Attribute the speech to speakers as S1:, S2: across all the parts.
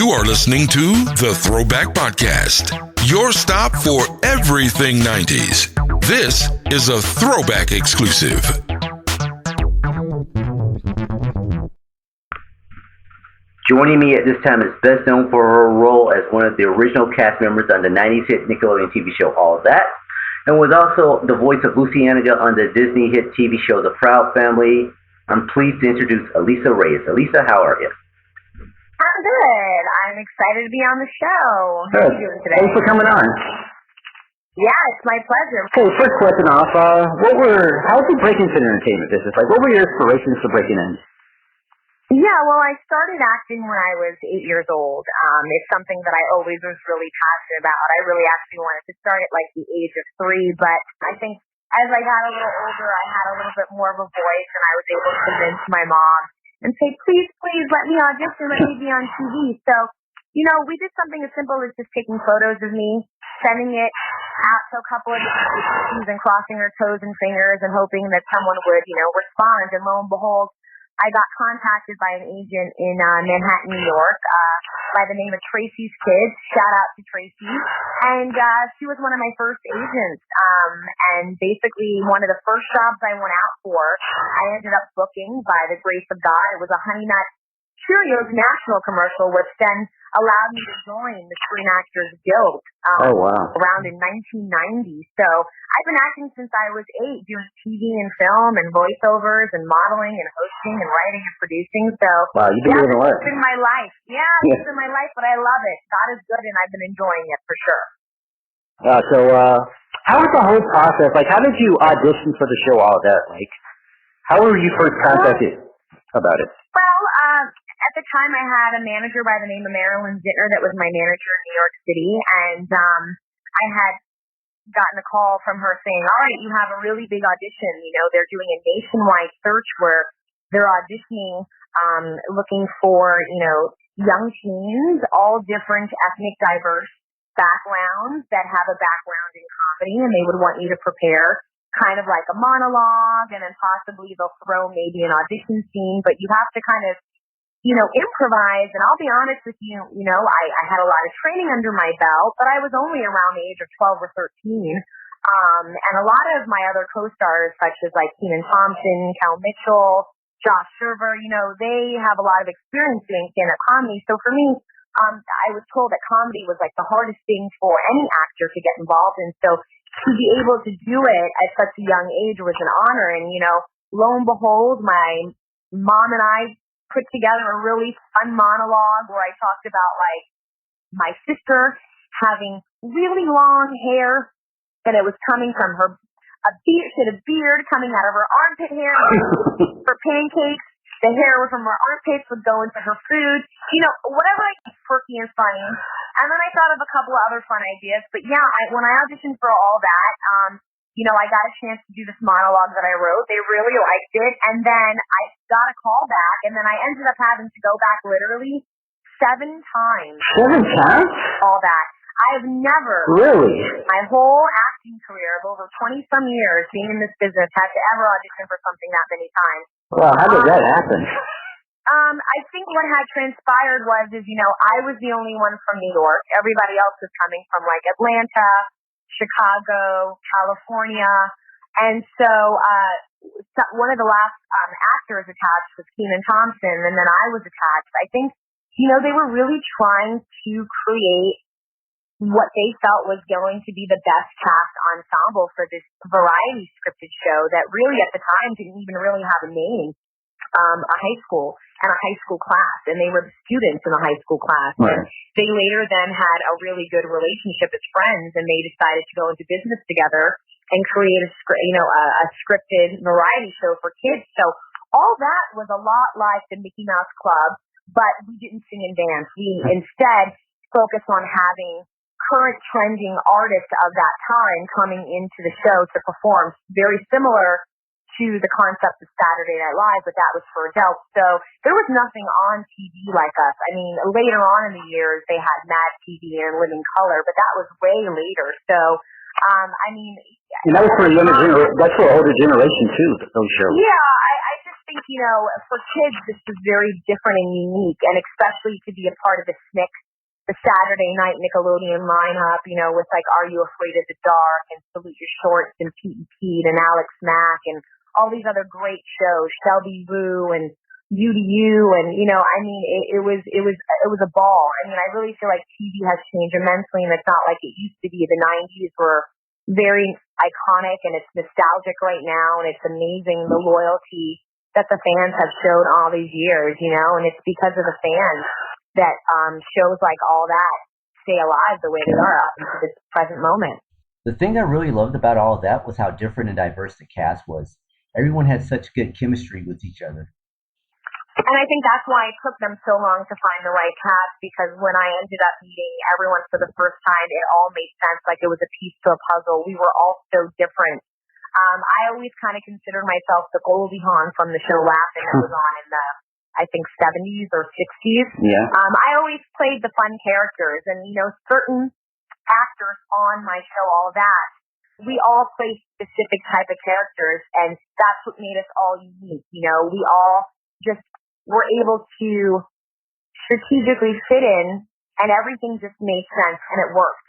S1: You are listening to the Throwback Podcast, your stop for everything 90s. This is a Throwback Exclusive.
S2: Joining me at this time is best known for her role as one of the original cast members on the 90s hit Nickelodeon TV show All That, and was also the voice of Lucy Aniga on the Disney hit TV show The Proud Family. I'm pleased to introduce Alisa Reyes. Alisa, how are you?
S3: I'm good. I'm excited to be on the show. How are you doing today?
S2: Thanks for coming on.
S3: Yeah, it's my pleasure.
S2: Hey, first question off, how did you break into the entertainment business? Like, what were your inspirations for breaking in?
S3: Yeah, well, I started acting when I was 8 years old. It's something that I always was really passionate about. I really actually wanted to start at like the age of 3, but I think as I got a little older, I had a little bit more of a voice, and I was able to convince my mom and say, please, let me audition, let me be on TV. So, we did something as simple as just taking photos of me, sending it out to a couple of different agencies and crossing their toes and fingers and hoping that someone would, respond. And lo and behold, I got contacted by an agent in Manhattan, New York, by the name of Tracy's Kids. Shout out to Tracy. And she was one of my first agents. And basically, one of the first jobs I went out for, I ended up booking by the grace of God. It was a Honey Nut Cheerios national commercial, which then allowed me to join the Screen Actors Guild around in 1990. So I've been acting since I was 8, doing TV and film and voiceovers and modeling and hosting and writing and producing. So
S2: wow, you've been doing a lot.
S3: It's been my life. Yeah, it's been my life, but I love it. God is good, and I've been enjoying it for sure.
S2: So how was the whole process? Like, how did you audition for the show All That? Like, how were you first contacted about it?
S3: Well, at the time, I had a manager by the name of Marilyn Zittner that was my manager in New York City, and I had gotten a call from her saying, all right, you have a really big audition. They're doing a nationwide search where they're auditioning, looking for, young teens, all different ethnic diverse backgrounds that have a background in comedy, and they would want you to prepare kind of like a monologue, and then possibly they'll throw maybe an audition scene, but you have to kind of improvise. And I'll be honest with you, I had a lot of training under my belt, but I was only around the age of 12 or 13. And a lot of my other co-stars, such as like Kenan Thompson, Cal Mitchell, Josh Sherver, they have a lot of experience doing stand-up comedy. So for me, I was told that comedy was like the hardest thing for any actor to get involved in. So to be able to do it at such a young age was an honor. And, lo and behold, my mom and I put together a really fun monologue where I talked about like my sister having really long hair, and it was coming from she had a beard coming out of her armpit hair. For pancakes, the hair from her armpits would go into her food. Whatever I keep quirky and funny. And then I thought of a couple of other fun ideas. But yeah, when I auditioned for All That, I got a chance to do this monologue that I wrote. They really liked it. And then I got a call back, and then I ended up having to go back literally 7 times.
S2: 7 times?
S3: All That. I've never, my whole acting career of over 20-some years being in this business, had to ever audition for something that many times.
S2: Well, how did that happen?
S3: I think what had transpired was, I was the only one from New York. Everybody else was coming from like Atlanta, Chicago, California. And so one of the last actors attached was Kenan Thompson, and then I was attached. I think, they were really trying to create what they felt was going to be the best cast ensemble for this variety scripted show that really at the time didn't even really have a name, a high school and a high school class, and they were the students in the high school class.
S2: Right.
S3: And they later then had a really good relationship as friends, and they decided to go into business together and create a scripted variety show for kids. So all that was a lot like the Mickey Mouse Club, but we didn't sing and dance. We instead focused on having current trending artists of that time coming into the show to perform, very similar to the concept of Saturday Night Live, but that was for adults. So there was nothing on TV like us. I mean, later on in the years, they had Mad TV and Living Color, but that was way later. So,
S2: and that was for a younger generation. That's for an older generation too, those shows.
S3: Yeah, I just think, for kids, this is very different and unique, and especially to be a part of the SNCC, the Saturday night Nickelodeon lineup, with like Are You Afraid of the Dark and Salute Your Shorts and Pete and Pete and Alex Mack and all these other great shows, Shelby Woo and You to You, and it was a ball. I mean, I really feel like TV has changed immensely, and it's not like it used to be. The 90s were very iconic, and it's nostalgic right now, and it's amazing the loyalty that the fans have showed all these years, and it's because of the fans that shows like all that stay alive the way they are up into this present moment.
S4: The thing I really loved about all of that was how different and diverse the cast was. Everyone had such good chemistry with each other.
S3: And I think that's why it took them so long to find the right cast, because when I ended up meeting everyone for the first time, it all made sense, like it was a piece to a puzzle. We were all so different. I always kind of considered myself the Goldie Hawn from the show Laughing that was on in the, I think, 70s or 60s.
S2: Yeah.
S3: I always played the fun characters, and, certain actors on my show, all that, we all play specific type of characters, and that's what made us all unique. We all just were able to strategically fit in, and everything just made sense, and it worked.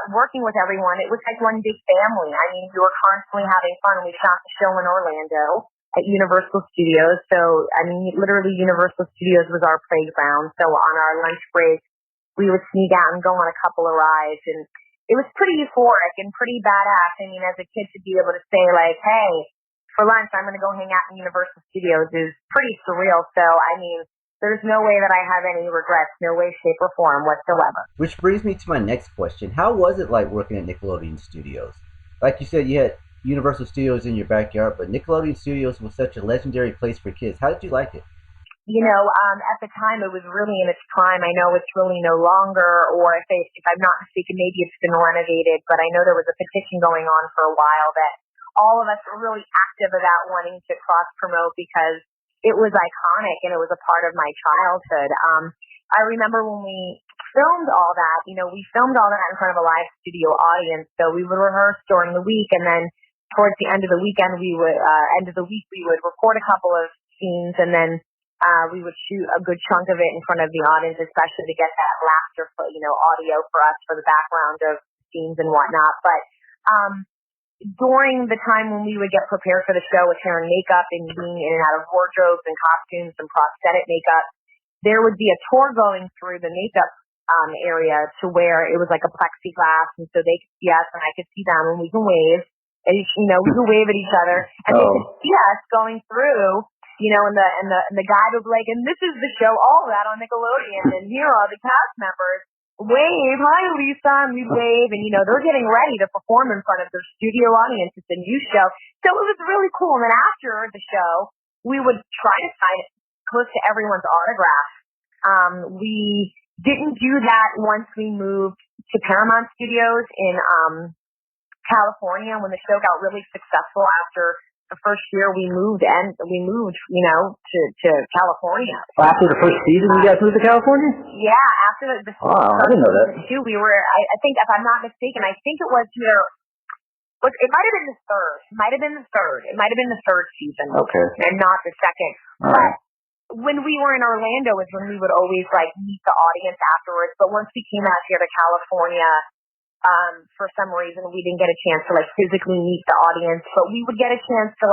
S3: Working with everyone, it was like one big family. I mean, we were constantly having fun. We shot the show in Orlando at Universal Studios. So, I mean, literally Universal Studios was our playground. So on our lunch break, we would sneak out and go on a couple of rides, and it was pretty euphoric and pretty badass. I mean, as a kid, to be able to say, like, hey, for lunch, I'm going to go hang out in Universal Studios is pretty surreal. So, I mean, there's no way that I have any regrets, no way, shape, or form whatsoever.
S4: Which brings me to my next question. How was it like working at Nickelodeon Studios? Like you said, you had Universal Studios in your backyard, but Nickelodeon Studios was such a legendary place for kids. How did you like it?
S3: At the time, it was really in its prime. I know it's really no longer, or if I'm not mistaken, maybe it's been renovated, but I know there was a petition going on for a while that all of us were really active about wanting to cross-promote because it was iconic and it was a part of my childhood. I remember when we filmed all that, we filmed all that in front of a live studio audience, so we would rehearse during the week, and then towards the end of the weekend, we would record a couple of scenes, and then we would shoot a good chunk of it in front of the audience, especially to get that laughter, audio for us for the background of scenes and whatnot. But during the time when we would get prepared for the show with hair and makeup and being in and out of wardrobes and costumes and prosthetic makeup, there would be a tour going through the makeup area to where it was like a plexiglass, and so they could see us and I could see them, and we can wave, and we could wave at each other, and they could see us going through. And the guy would be like, and this is the show All That on Nickelodeon, and here are the cast members. Wave, hi Lisa, and we'd wave, and they're getting ready to perform in front of their studio audience. It's a new show. So it was really cool. And then after the show, we would try to sign close to everyone's autograph. We didn't do that once we moved to Paramount Studios in California when the show got really successful after the first year we moved, to California.
S2: After the first season, you guys moved to California?
S3: Yeah, after the
S2: wow, I didn't know that.
S3: We were, I think, if I'm not mistaken, it might have been the third. It might have been the third season.
S2: Okay. And
S3: not the second.
S2: All right.
S3: When we were in Orlando is when we would always meet the audience afterwards. But once we came out here to California, for some reason we didn't get a chance to physically meet the audience, but we would get a chance to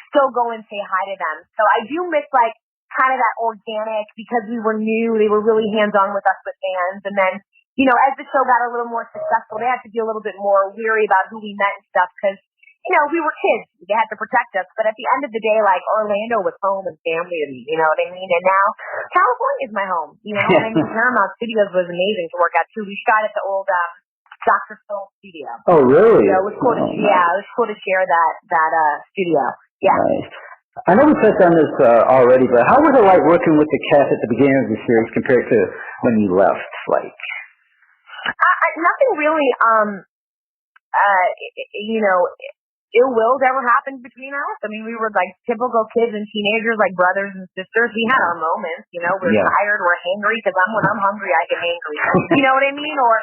S3: still go and say hi to them. So I do miss kind of that organic, because we were new, they were really hands-on with us with fans. And then, as the show got a little more successful, they had to be a little bit more weary about who we met and stuff, because we were kids. They had to protect us. But at the end of the day, Orlando was home and family to me, you know what I mean? And now California is my home, and I mean, Paramount Studios was amazing to work at too. We shot at the old Dr. Phil studio.
S2: Oh, really?
S3: So it was cool to, it was cool to share that studio. Yeah.
S2: Nice. I know we touched on this already, but how was it like working with the cast at the beginning of the series compared to when you left?
S3: Nothing really, ill wills ever happened between us. I mean, we were typical kids and teenagers, brothers and sisters. We had our moments, we're tired, we're hangry, because when I'm hungry, I get hangry. You know what I mean? Or,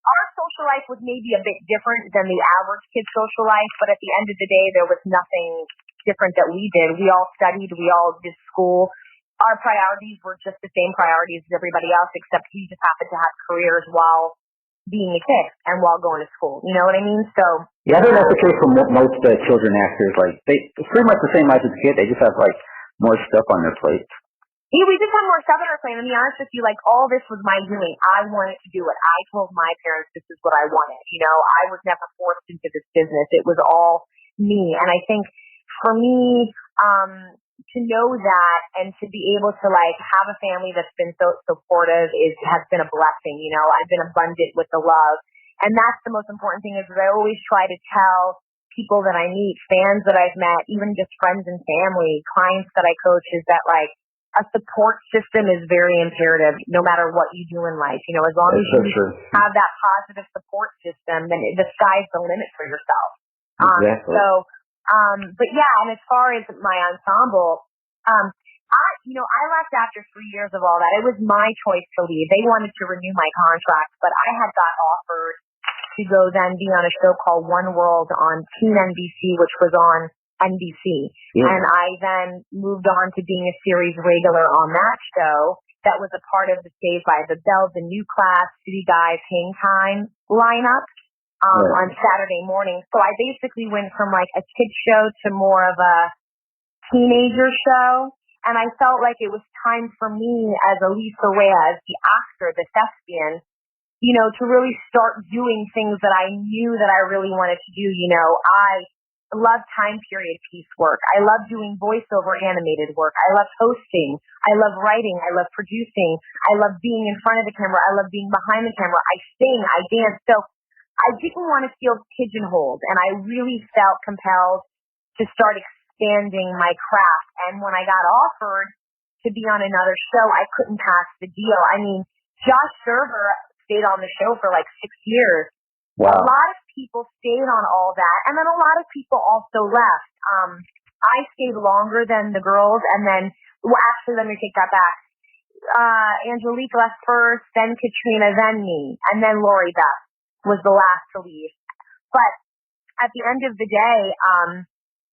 S3: our social life was maybe a bit different than the average kid's social life, but at the end of the day, there was nothing different that we did. We all studied, we all did school. Our priorities were just the same priorities as everybody else, except we just happened to have careers while being a kid and while going to school. You know what I mean? So
S5: yeah, I think that's the case for most children actors. Like it's pretty much the same life as a kid. They just have like more stuff on their plate.
S3: Yeah, we just have more stuff on our plate. To be honest with you, like all this was my doing. I wanted to do it. I told my parents this is what I wanted. You know, I was never forced into this business. It was all me. And I think for me, to know that and to be able to like have a family that's been so supportive has been a blessing. You know, I've been abundant with the love. And that's the most important thing is that I always try to tell people that I meet, fans that I've met, even just friends and family, clients that I coach is that like, a support system is very imperative no matter what you do in life. You know, as long as you have that positive support system, then the sky's the limit for yourself.
S5: Exactly.
S3: But yeah, and as far as my ensemble, I left after 3 years of all that. It was my choice to leave. They wanted to renew my contract, but I had got offered to go then be on a show called One World on Teen NBC, which was on NBC. Yeah. And I then moved on to being a series regular on that show that was a part of the Saved by the Bell, the New Class, City Guys, Hang Time lineup on Saturday morning. So I basically went from like a kid show to more of a teenager show. And I felt like it was time for me as Alisa Reyes, the actor, the thespian, you know, to really start doing things that I knew that I really wanted to do. You know, I love time period piece work. I love doing voiceover animated work. I love hosting. I love writing. I love producing. I love being in front of the camera. I love being behind the camera. I sing. I dance. So I didn't want to feel pigeonholed, and I really felt compelled to start expanding my craft. And when I got offered to be on another show, I couldn't pass the deal. I mean, Josh Server stayed on the show for like 6 years. Wow. A lot of people stayed on all that, and then a lot of people also left. I stayed longer than the girls, and then, actually, let me take that back. Angelique left first, then Katrina, then me, and then Lori Beth was the last to leave. But at the end of the day,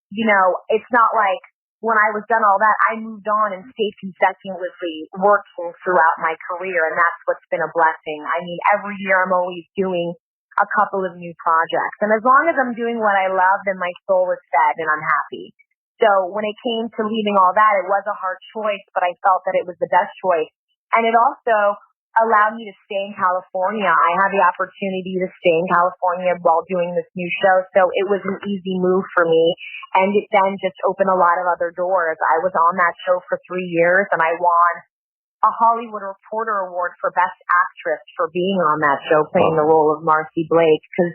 S3: you know, it's not like when I was done all that, I moved on and stayed consecutively working throughout my career, and that's what's been a blessing. I mean, every year I'm always doing a couple of new projects. And as long as I'm doing what I love, then my soul is fed and I'm happy. So when it came to leaving all that, it was a hard choice, but I felt that it was the best choice. And it also allowed me to stay in California. I had the opportunity to stay in California while doing this new show. So it was an easy move for me. And it then just opened a lot of other doors. I was on that show for 3 years and I won a Hollywood Reporter Award for Best Actress for being on that show, playing the role of Marcy Blake, because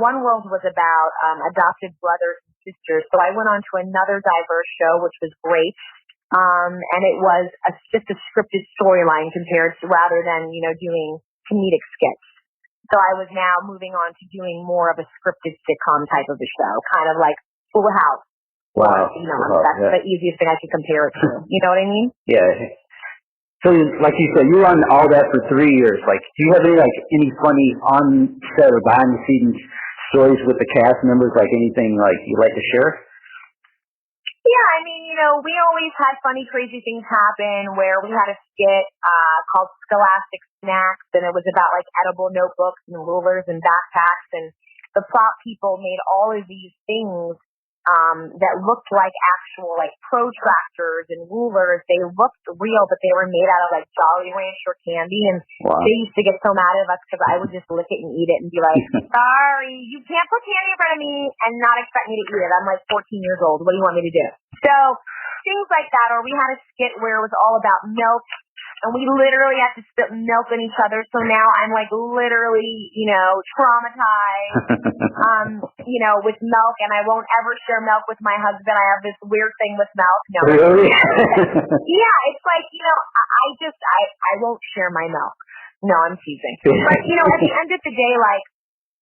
S3: One World was about adopted brothers and sisters. So I went on to another diverse show, which was great, and it was just a scripted storyline compared to rather than, you know, doing comedic skits. So I was now moving on to doing more of a scripted sitcom type of a show, kind of like Full House.
S5: Wow.
S3: You know, that's the easiest thing I can compare it to. You know what I mean?
S5: Yeah. So, like you said, you were on all that for 3 years. Like, do you have any funny on set or behind the scenes stories with the cast members? Like anything like you'd like to share?
S3: Yeah, I mean, you know, we always had funny, crazy things happen where we had a skit called Scholastic Snacks, and it was about like edible notebooks and rulers and backpacks, and the prop people made all of these things that looked like actual like protractors and rulers. They looked real, but they were made out of like Jolly Rancher candy, and they used to get so mad at us because I would just lick it and eat it and be like, sorry, you can't put candy in front of me and not expect me to eat it. I'm like 14 years old. What do you want me to do? So things like that. Or we had a skit where it was all about milk, and we literally had to spill milk on each other. So now I'm like literally, you know, traumatized, you know, with milk, and I won't ever share milk with my husband. I have this weird thing with milk. No.
S5: Really?
S3: Yeah, it's like, you know, I won't share my milk. No, I'm teasing. But, you know, at the end of the day, like,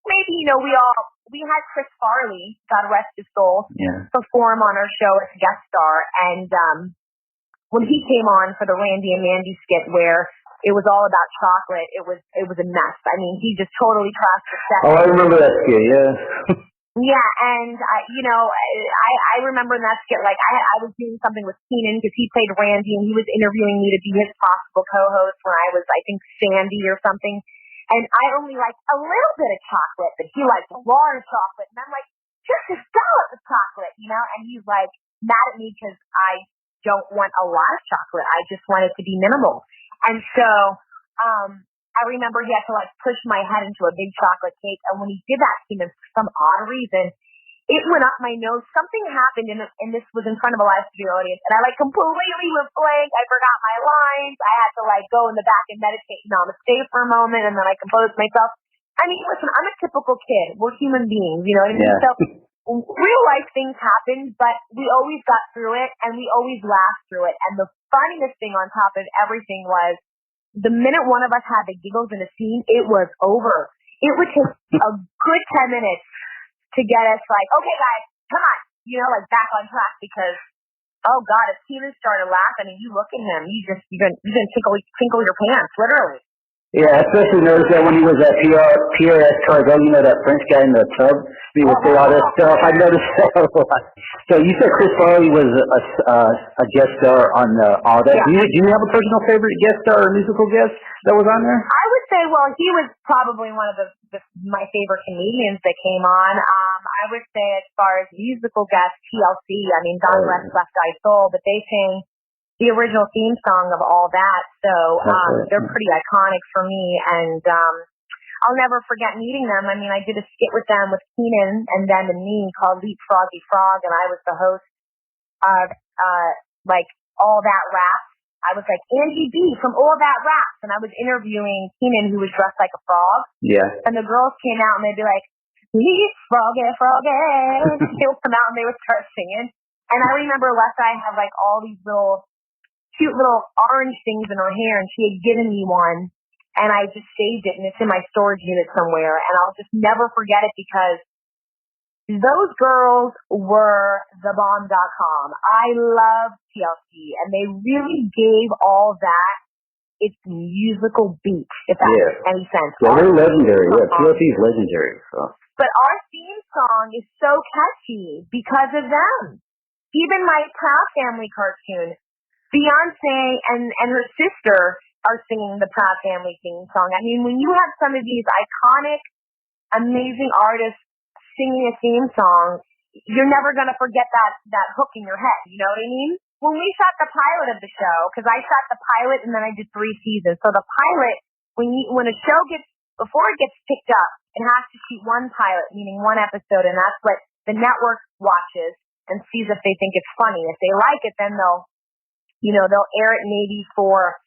S3: maybe, you know, we had Chris Farley, God rest his soul, perform on our show as a guest star, and when he came on for the Randy and Mandy skit where it was all about chocolate. It was a mess. I mean, he just totally trashed the set.
S5: Oh, I remember that skit, yeah.
S3: Yeah, and I remember in that skit, like I was doing something with Keenan because he played Randy, and he was interviewing me to be his possible co-host when I was, I think, Sandy or something. And I only liked a little bit of chocolate, but he liked a lot of chocolate. And I'm like, just a dollop of chocolate, you know? And he's like mad at me because I don't want a lot of chocolate. I just want it to be minimal. And so I remember he had to like push my head into a big chocolate cake. And when he did that, for some odd reason, it went up my nose. Something happened, and this was in front of a live studio audience, and I like completely went blank. I forgot my lines. I had to like go in the back and meditate, namaste for a moment, and then I composed myself. I mean, listen, I'm a typical kid. We're human beings, you know what I mean?
S5: Yeah.
S3: So real life things happen, but we always got through it, and we always laughed through it. And the funniest thing on top of everything was the minute one of us had the giggles in a scene, it was over. It would take a good 10 minutes to get us like, okay, guys, come on, you know, like back on track, because, oh God, if Steven started laughing and you look at him, you're gonna tinkle your pants, literally.
S5: Yeah, I especially noticed that when he was at PRS Cargo, you know, that French guy in the tub, he would say all that stuff. I noticed that a lot. So you said Chris Farley was a guest star on all that.
S3: Yeah.
S5: Do you have a personal favorite guest star or musical guest that was on there?
S3: I would say, well, he was probably one of my favorite comedians that came on. I would say as far as musical guests, TLC, I mean, God Rest Left Eye Soul, but they sang the original theme song of all that. So they're pretty iconic for me, and I'll never forget meeting them. I mean, I did a skit with them with Keenan and them and me called Leapfroggy Frog, and I was the host of like All That Rap. I was like Angie B from All That Rap, and I was interviewing Keenan, who was dressed like a frog.
S5: Yeah.
S3: And the girls came out and they'd be like, Leapfroggy Froggy. They would come out and they would start singing. And I remember Lessa had like all these cute little orange things in her hair, and she had given me one, and I just saved it, and it's in my storage unit somewhere, and I'll just never forget it because those girls were thebomb.com. I love TLC, and they really gave all that its musical beat, if that makes any sense.
S5: Yeah, they're legendary. Yeah, TLC is legendary. So.
S3: But our theme song is so catchy because of them. Even my Proud Family cartoon, Beyonce and her sister are singing the Proud Family theme song. I mean, when you have some of these iconic, amazing artists singing a theme song, you're never going to forget that hook in your head. You know what I mean? When we shot the pilot of the show, because I shot the pilot and then I did 3 seasons. So the pilot, when a show before it gets picked up, it has to shoot one pilot, meaning one episode, and that's what the network watches and sees if they think it's funny. If they like it, then they'll air it maybe for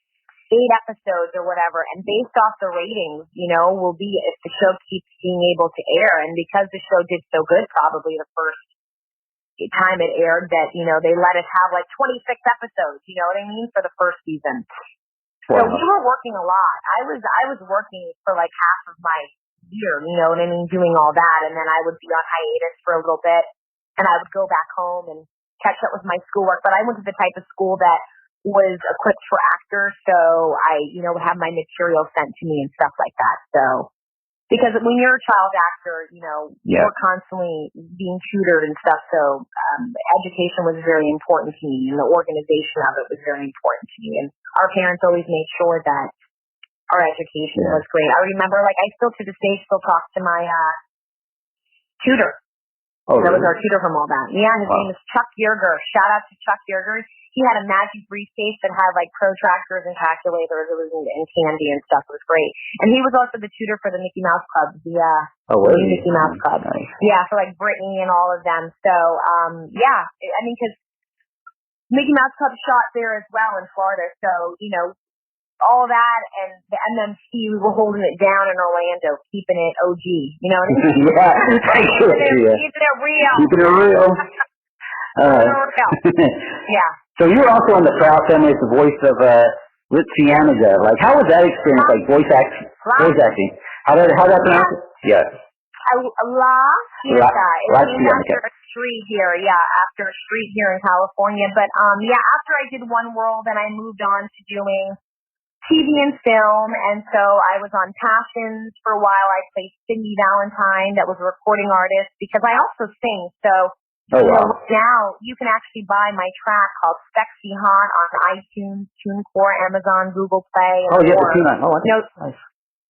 S3: 8 episodes or whatever, and based off the ratings, will be if the show keeps being able to air. And because the show did so good, probably the first time it aired, that, they let us have like 26 episodes, you know what I mean, for the first season. Wow. So we were working a lot. I was working for like half of my year, you know what I mean, doing all that, and then I would be on hiatus for a little bit, and I would go back home and catch up with my schoolwork. But I went to the type of school that was equipped for actors, so I, would have my material sent to me and stuff like that. So, because when you're a child actor, you're constantly being tutored and stuff, so education was very important to me, and the organization of it was very important to me. And our parents always made sure that our education was great. I remember, like, I still to this day still talk to my tutor.
S5: Oh,
S3: that
S5: really?
S3: was our tutor from all that. Yeah, his name is Chuck Yerger. Shout out to Chuck Yerger. He had a magic briefcase that had like protractors and calculators. It was and candy and stuff. It was great. And he was also the tutor for the Mickey Mouse Club. The Mickey Mouse Club. Nice. Yeah, for like Britney and all of them. So I mean, because Mickey Mouse Club shot there as well in Florida. So all that, and the MMC, we were holding it down in Orlando, keeping it OG. You know what I mean? Keeping it real.
S5: Keeping it real.
S3: Yeah.
S5: So you were also on the Proud Family as the voice of Rich Cianaga. Like, how was that experience? Like voice acting. How did that pronounce it? Yeah.
S3: La Cianaga. It's named after a street here. Yeah, after a street here in California. But after I did One World, and I moved on to doing TV and film, and so I was on Passions for a while. I played Cindy Valentine, that was a recording artist, because I also sing. So now you can actually buy my track called Sexy Hot on iTunes, TuneCore, Amazon, Google Play.
S5: And you have the tune on. Nice.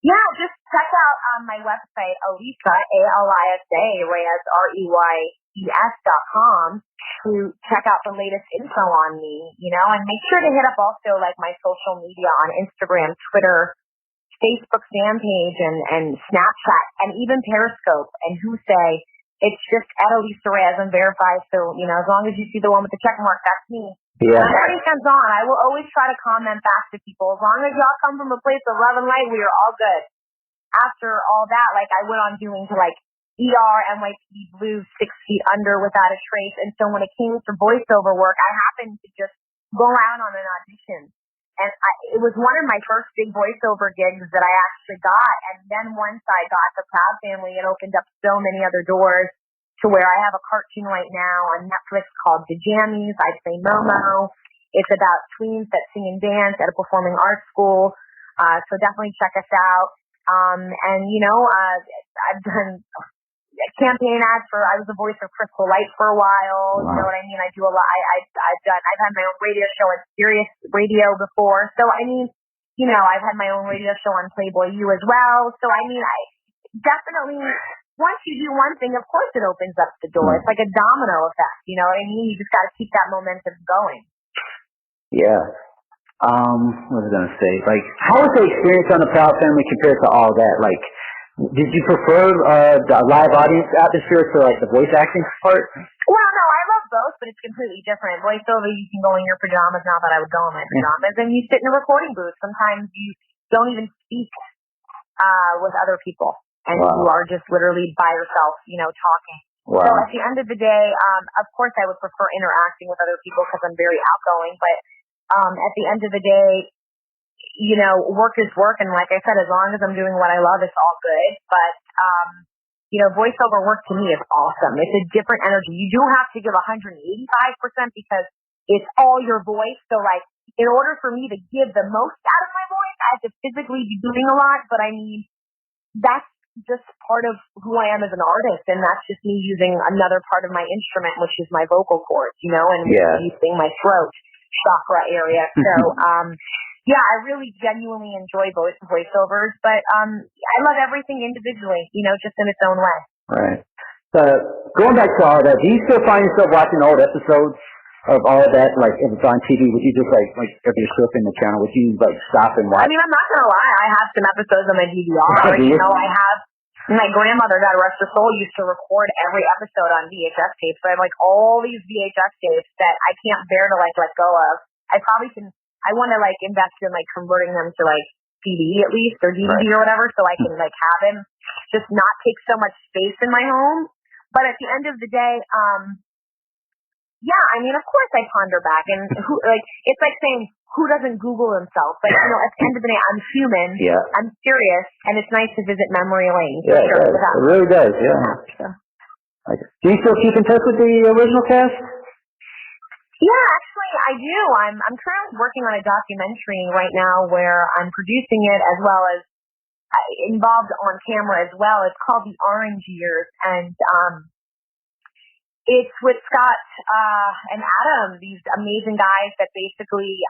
S3: Yeah, just check out my website, Alisa, A-L-I-S-A, Reyes, REYES.com, to check out the latest info on me, and make sure to hit up also like my social media on Instagram, Twitter, Facebook fan page, and Snapchat, and even Periscope, and Say. It's just at Alisa Reyes and verified, so, as long as you see the one with the check mark, that's me.
S5: Yeah.
S3: Everything comes on. I will always try to comment back to people. As long as y'all come from a place of love and light, we are all good. After all that, I went on doing to ER, NYPD Blue, 6 Feet Under, Without a Trace. And so when it came to voiceover work, I happened to just go out on an audition. And it was one of my first big voiceover gigs that I actually got. And then once I got the Proud Family, it opened up so many other doors to where I have a cartoon right now on Netflix called The Jammies. I play Momo. It's about tweens that sing and dance at a performing arts school. So definitely check us out. I've done campaign ads I was the voice of Crystal Light for a while. Wow. You know what I mean? I do a lot. I've had my own radio show on Sirius Radio before. So I've had my own radio show on Playboy U as well. So I definitely, once you do one thing, of course it opens up the door. It's like a domino effect. You know what I mean? You just got to keep that momentum going.
S5: Yeah. What was I going to say? How was the experience on the Proud Family compared to all that? Did you prefer the live audience atmosphere to the voice acting part?
S3: Well, no, I love both, but it's completely different. Voiceover, you can go in your pajamas. Not that I would go in my pajamas, and you sit in a recording booth. Sometimes you don't even speak with other people, and you are just literally by yourself, talking.
S5: Wow.
S3: So at the end of the day, of course, I would prefer interacting with other people because I'm very outgoing. But at the end of the day, work is work, and like I said, as long as I'm doing what I love, it's all good. But, voiceover work to me is awesome. It's a different energy. You do have to give 185% because it's all your voice. So, in order for me to give the most out of my voice, I have to physically be doing a lot. But, that's just part of who I am as an artist, and that's just me using another part of my instrument, which is my vocal cords, and using my throat chakra area. So, yeah, I really genuinely enjoy voiceovers, but I love everything individually, just in its own way.
S5: Right. So going back to all that, do you still find yourself watching old episodes of all of that? If it's on TV, would you just if you're surfing the channel, would you stop and watch?
S3: I'm not gonna lie, I have some episodes on my DVR. I have. My grandmother, God rest her soul, used to record every episode on VHS tapes. So I have all these VHS tapes that I can't bear to let go of. I probably can. I want to invest in converting them to CD at least, or DVD or whatever, so I can have them just not take so much space in my home. But at the end of the day, of course I ponder back, and it's like saying, who doesn't Google themselves? At the end of the day, I'm human. Yeah. I'm serious, and it's nice to visit memory lane.
S5: Yeah, it really does. Yeah. Do you still keep in touch with the original cast?
S3: Yeah, actually, I do. I'm currently working on a documentary right now where I'm producing it as well as involved on camera as well. It's called The Orange Years, and it's with Scott and Adam, these amazing guys that basically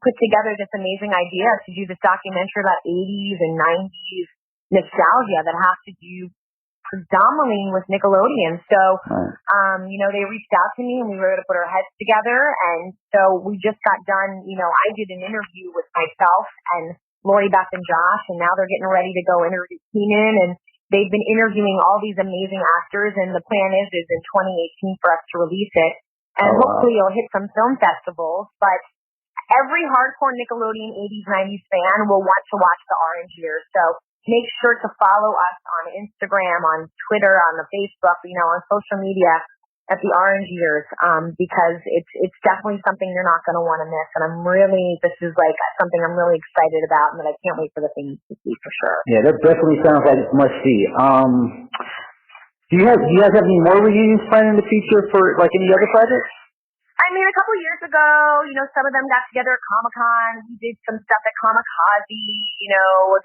S3: put together this amazing idea to do this documentary about 80s and 90s nostalgia that has to do predominantly with Nickelodeon. So, they reached out to me and we were able to put our heads together. And so we just got done, I did an interview with myself and Lori, Beth, and Josh, and now they're getting ready to go interview Keenan. And they've been interviewing all these amazing actors. And the plan is in 2018 for us to release it. And hopefully it'll hit some film festivals. But every hardcore Nickelodeon 80s, 90s fan will want to watch The Orange Years. So make sure to follow us on Instagram, on Twitter, on the Facebook, on social media at The Orange Years, because it's definitely something you're not going to want to miss. And this is something I'm really excited about, and that I can't wait for the fans to see for sure.
S5: Yeah, that definitely sounds like it's must see. Do you guys have any more reunions planned in the future for any other projects?
S3: I mean, a couple years ago, some of them got together at Comic-Con. We did some stuff at Kamikaze.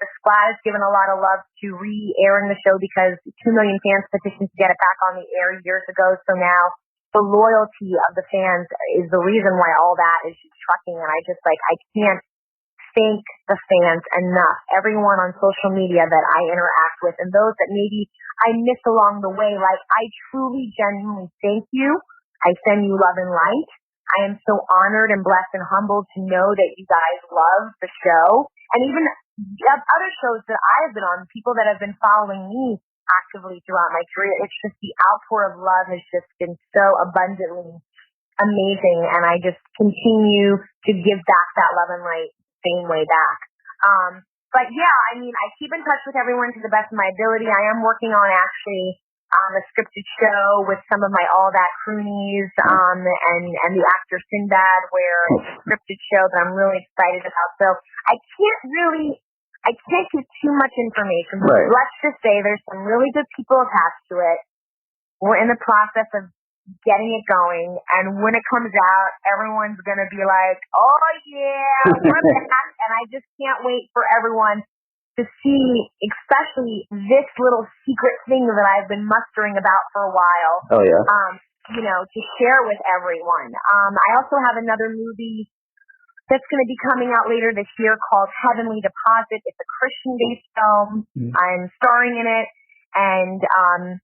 S3: The Splat has given a lot of love to re-airing the show because 2 million fans petitioned to get it back on the air years ago. So now the loyalty of the fans is the reason why all that is just trucking. And I can't thank the fans enough. Everyone on social media that I interact with and those that maybe I miss along the way, I truly, genuinely thank you. I send you love and light. I am so honored and blessed and humbled to know that you guys love the show. And even other shows that I have been on, people that have been following me actively throughout my career, it's just the outpour of love has just been so abundantly amazing. And I just continue to give back that love and light same way back. But yeah, I mean, I keep in touch with everyone to the best of my ability. I am working on actually a scripted show with some of my All That Croonies and the actor Sinbad, where it's a scripted show that I'm really excited about. So I can't give too much information, but let's just say there's some really good people attached to it. We're in the process of getting it going, and when it comes out, everyone's going to be like, oh yeah, we're back, and I just can't wait for everyone to see, especially this little secret thing that I've been mustering about for a while.
S5: Oh, yeah.
S3: To share with everyone. I also have another movie that's going to be coming out later this year called Heavenly Deposit. It's a Christian-based film. I'm starring in it, and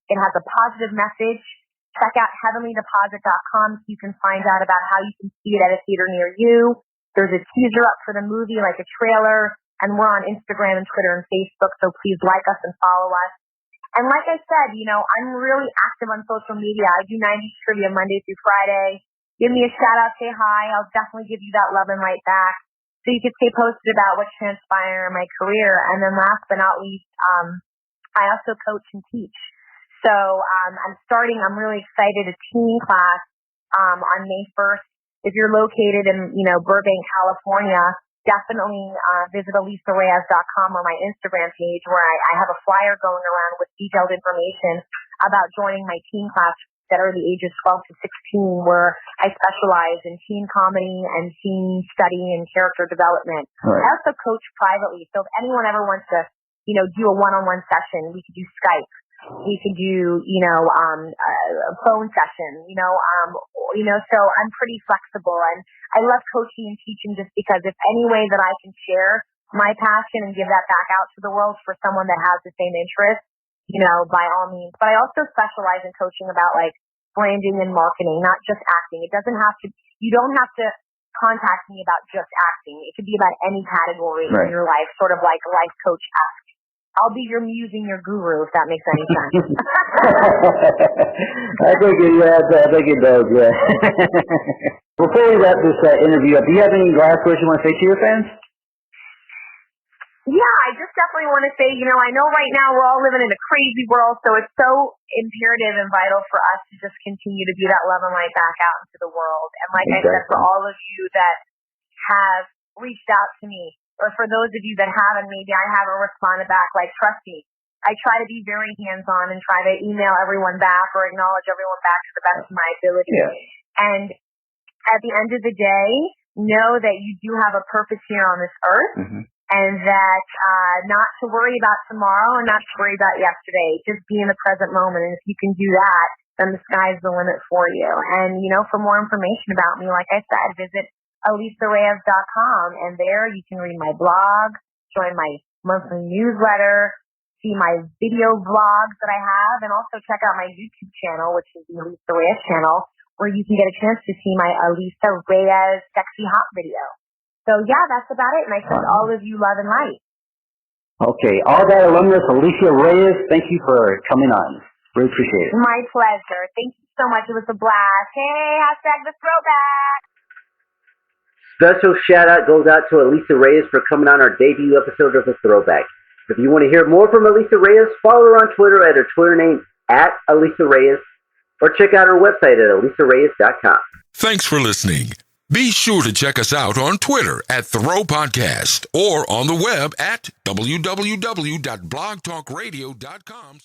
S3: it has a positive message. Check out heavenlydeposit.com so you can find out about how you can see it at a theater near you. There's a teaser up for the movie, like a trailer. And we're on Instagram and Twitter and Facebook, so please like us and follow us. And like I said, I'm really active on social media. I do 90s trivia Monday through Friday. Give me a shout out, say hi. I'll definitely give you that love and light back. So you can stay posted about what's transpiring in my career. And then last but not least, I also coach and teach. So I'm really excited, a teen class on May 1st. If you're located in, Burbank, California, definitely visit AlisaReyes.com or my Instagram page where I have a flyer going around with detailed information about joining my teen class that are the ages 12 to 16, where I specialize in teen comedy and teen study and character development. Right. I also coach privately, so if anyone ever wants to, do a one-on-one session, we could do Skype. We could do, a phone session, so I'm pretty flexible. And I love coaching and teaching just because if any way that I can share my passion and give that back out to the world for someone that has the same interest, by all means. But I also specialize in coaching about branding and marketing, not just acting. You don't have to contact me about just acting. It could be about any category in your life, sort of like life coach-esque. I'll be your muse and your guru, if that makes any sense.
S5: I think it does, yeah. Before we wrap this interview up, do you have any last words you want to say to your fans?
S3: Yeah, I just definitely want to say, I know right now we're all living in a crazy world, so it's so imperative and vital for us to just continue to be that love and light back out into the world. And like I said, for all of you that have reached out to me, or for those of you that haven't, maybe I haven't responded back, trust me, I try to be very hands-on and try to email everyone back or acknowledge everyone back to the best of my ability. Yeah. And at the end of the day, know that you do have a purpose here on this earth, and that not to worry about tomorrow and not to worry about yesterday. Just be in the present moment. And if you can do that, then the sky's the limit for you. And, for more information about me, like I said, visit AlisaReyes.com, and there you can read my blog, join my monthly newsletter, see my video vlogs that I have, and also check out my YouTube channel, which is the Alisa Reyes channel, where you can get a chance to see my Alisa Reyes sexy hot video. So yeah, that's about it, and I send all of you love and light.
S5: Okay, all that alumnus, Alisa Reyes, thank you for coming on. Really appreciate it.
S3: My pleasure. Thank you so much. It was a blast. Hey, hashtag the throwback.
S2: Special shout out goes out to Alisa Reyes for coming on our debut episode of The Throwback. If you want to hear more from Alisa Reyes, follow her on Twitter at her Twitter name @Alisa Reyes, or check out her website at AlisaReyes.com.
S1: Thanks for listening. Be sure to check us out on Twitter at Throw Podcast or on the web at www.blogtalkradio.com.